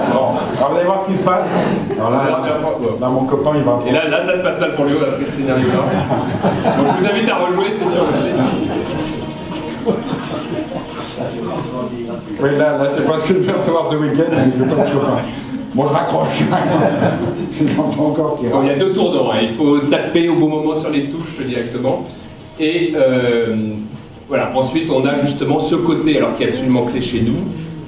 Alors vous allez voir ce qui se passe. Alors là, mon copain, il va... Et là, ça se passe mal pour lui, après ce scénario-là. Donc je vous invite à rejouer, c'est sûr. Oui, là, je sais pas ce que je vais recevoir ce week-end, mais je vais pas de copain. Bon, je raccroche. J'entends encore qu'il bon, il y a 2 tours d'or, hein. Il faut taper au bon moment sur les touches directement. Et voilà, ensuite on a justement ce côté, alors qui est absolument clé chez nous,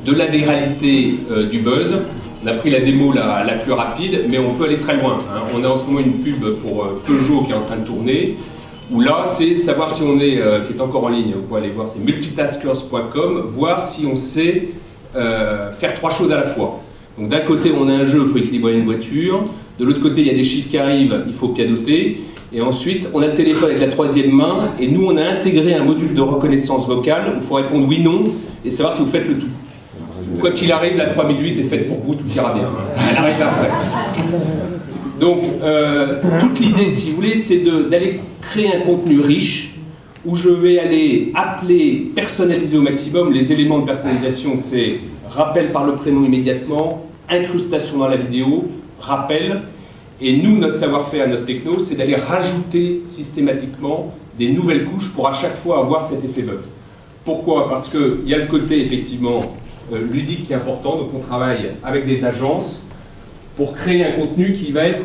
de la viralité du buzz. On a pris la démo la plus rapide, mais on peut aller très loin, hein. On a en ce moment une pub pour Peugeot qui est en train de tourner, où là c'est savoir si on est, qui est encore en ligne, vous pouvez aller voir, c'est multitaskers.com, voir si on sait faire 3 choses à la fois. Donc d'un côté on a un jeu, il faut équilibrer une voiture, de l'autre côté il y a des chiffres qui arrivent, il faut pianoter, et ensuite on a le téléphone avec la 3e main, et nous on a intégré un module de reconnaissance vocale où il faut répondre oui, non, et savoir si vous faites le tout. Quoi qu'il arrive, la 3008 est faite pour vous, tout ira bien. Elle arrive après. Donc, toute l'idée, si vous voulez, c'est d'aller créer un contenu riche où je vais aller appeler, personnaliser au maximum. Les éléments de personnalisation, c'est rappel par le prénom immédiatement, incrustation dans la vidéo, rappel. Et nous, notre savoir-faire, notre techno, c'est d'aller rajouter systématiquement des nouvelles couches pour à chaque fois avoir cet effet buzz. Pourquoi? Parce qu'il y a le côté, effectivement, ludique qui est important, donc on travaille avec des agences pour créer un contenu qui va être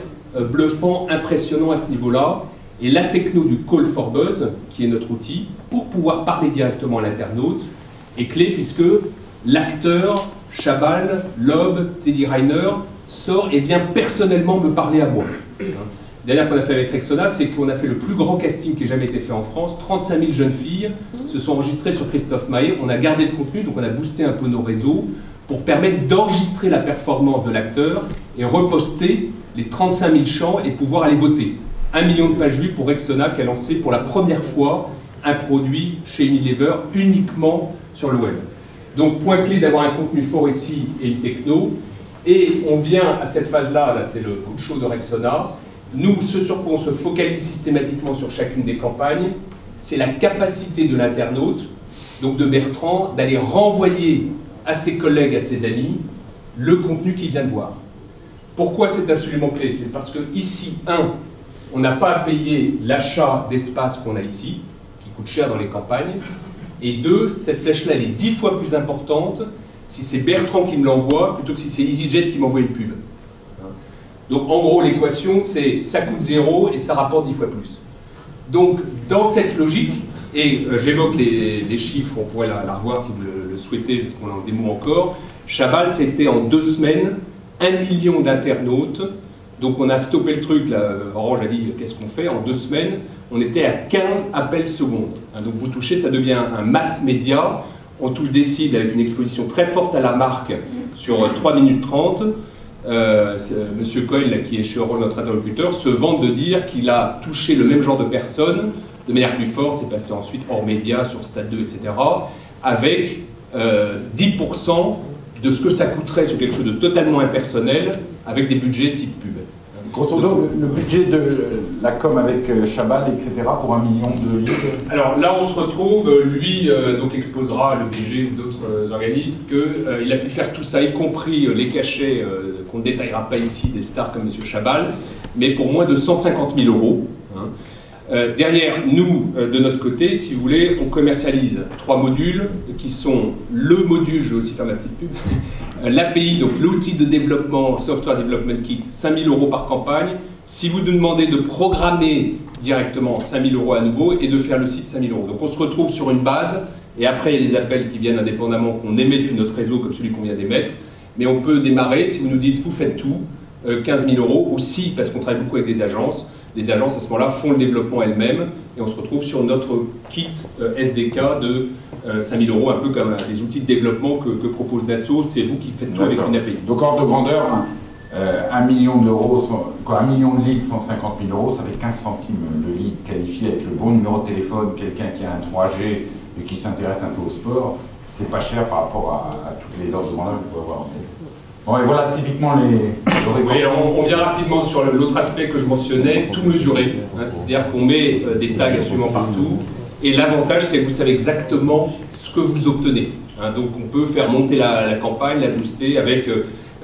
bluffant, impressionnant à ce niveau-là. Et la techno du Call for Buzz, qui est notre outil, pour pouvoir parler directement à l'internaute, est clé puisque l'acteur, Chabal, Loeb, Teddy Riner, sort et vient personnellement me parler à moi. D'ailleurs, qu'on a fait avec Rexona, c'est qu'on a fait le plus grand casting qui ait jamais été fait en France. 35 000 jeunes filles se sont enregistrées sur Christophe Maé. On a gardé le contenu, donc on a boosté un peu nos réseaux pour permettre d'enregistrer la performance de l'acteur et reposter les 35 000 chants et pouvoir aller voter. 1 million de pages vues pour Rexona qui a lancé pour la première fois un produit chez Unilever uniquement sur le web. Donc point clé d'avoir un contenu fort ici et le techno. Et on vient à cette phase-là, là c'est le coup de chaud de Rexona. Nous, ce sur quoi on se focalise systématiquement sur chacune des campagnes, c'est la capacité de l'internaute, donc de Bertrand, d'aller renvoyer à ses collègues, à ses amis, le contenu qu'il vient de voir. Pourquoi c'est absolument clé? C'est parce que ici, on n'a pas à payer l'achat d'espace qu'on a ici, qui coûte cher dans les campagnes, et 2, cette flèche-là, elle est 10 fois plus importante si c'est Bertrand qui me l'envoie, plutôt que si c'est EasyJet qui m'envoie une pub. Donc en gros, l'équation, c'est ça coûte 0 et ça rapporte 10 fois plus. Donc dans cette logique, et j'évoque les chiffres, on pourrait la revoir si vous le souhaitez, parce qu'on est en démo encore, Chabal, c'était en 2 semaines, 1 million d'internautes. Donc on a stoppé le truc, là, Orange a dit qu'est-ce qu'on fait, en 2 semaines, on était à 15 appels secondes. Donc vous touchez, ça devient un mass média, on touche des cibles avec une exposition très forte à la marque sur 3 minutes 30. Monsieur Coyle, là, qui est chez Orange, notre interlocuteur, se vante de dire qu'il a touché le même genre de personnes de manière plus forte, c'est passé ensuite hors média, sur Stade 2, etc., avec 10% de ce que ça coûterait sur quelque chose de totalement impersonnel, avec des budgets type pub. Grosso modo, le budget de la com avec Chabal, etc., pour 1 million de livres. Alors là, on se retrouve, lui donc exposera, le BG ou d'autres organismes, qu'il a pu faire tout ça, y compris les cachets qu'on ne détaillera pas ici, des stars comme M. Chabal, mais pour moins de 150 000 €. Hein. Derrière, nous, de notre côté, si vous voulez, on commercialise 3 modules qui sont le module, je vais aussi faire ma petite pub, l'API, donc l'outil de développement, Software Development Kit, 5 000 € par campagne. Si vous nous demandez de programmer directement 5 000 € à nouveau et de faire le site 5 000 €. Donc on se retrouve sur une base et après il y a des appels qui viennent indépendamment qu'on émet depuis notre réseau comme celui qu'on vient d'émettre. Mais on peut démarrer, si vous nous dites vous faites tout, 15 000 € aussi parce qu'on travaille beaucoup avec des agences. Les agences à ce moment-là font le développement elles-mêmes et on se retrouve sur notre kit SDK de 5 000 €, un peu comme les outils de développement que propose Dassault, c'est vous qui faites tout avec une API. Donc ordre de grandeur, 1 million d'euros, 1 million de leads, 150 000 €, ça fait 15 centimes le lead qualifié avec le bon numéro de téléphone, quelqu'un qui a un 3G et qui s'intéresse un peu au sport, c'est pas cher par rapport à toutes les ordres de grandeur que vous pouvez avoir en tête. Bon, et voilà typiquement les... Oui, on vient rapidement sur l'autre aspect que je mentionnais, tout mesurer. Hein, c'est-à-dire qu'on met des tags absolument partout. Et l'avantage, c'est que vous savez exactement ce que vous obtenez. Hein, donc on peut faire monter la campagne, la booster avec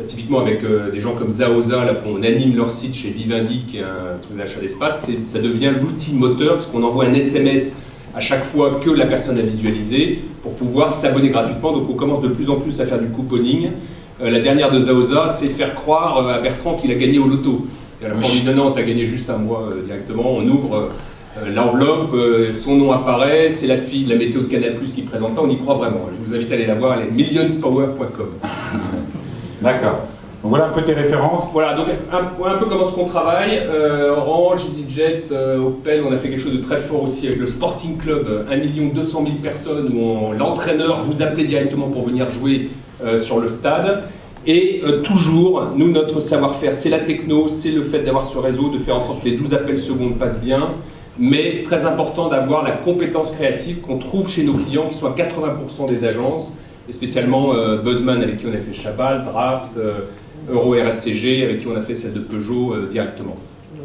typiquement avec des gens comme Zaoza, là, qu'on anime leur site chez Vivendi, qui est un truc d'achat d'espace, ça devient l'outil moteur, parce qu'on envoie un SMS à chaque fois que la personne a visualisé, pour pouvoir s'abonner gratuitement. Donc on commence de plus en plus à faire du couponing. La dernière de Zaoza, c'est faire croire à Bertrand qu'il a gagné au loto. Et à la fin, on dit non, tu as gagné juste un mois directement, on ouvre l'enveloppe, son nom apparaît, c'est la fille de la météo de Canal+ qui présente ça, on y croit vraiment. Je vous invite à aller la voir, elle est millionspower.com. D'accord. Donc voilà un peu tes références. Voilà, donc un peu comment est-ce qu'on travaille. Orange, EasyJet, Opel, on a fait quelque chose de très fort aussi avec le Sporting Club, 1 200 000 personnes, où l'entraîneur vous appelait directement pour venir jouer sur le stade. Et toujours, nous, notre savoir-faire, c'est la techno, c'est le fait d'avoir ce réseau, de faire en sorte que les 12 appels secondes passent bien, mais très important d'avoir la compétence créative qu'on trouve chez nos clients, qui sont à 80% des agences, et spécialement Buzzman, avec qui on a fait Chabal, Draft, Euro RSCG, avec qui on a fait celle de Peugeot directement.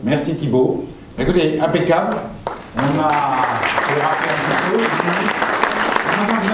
Merci Thibaut. Écoutez, impeccable. On a fait un petit peu.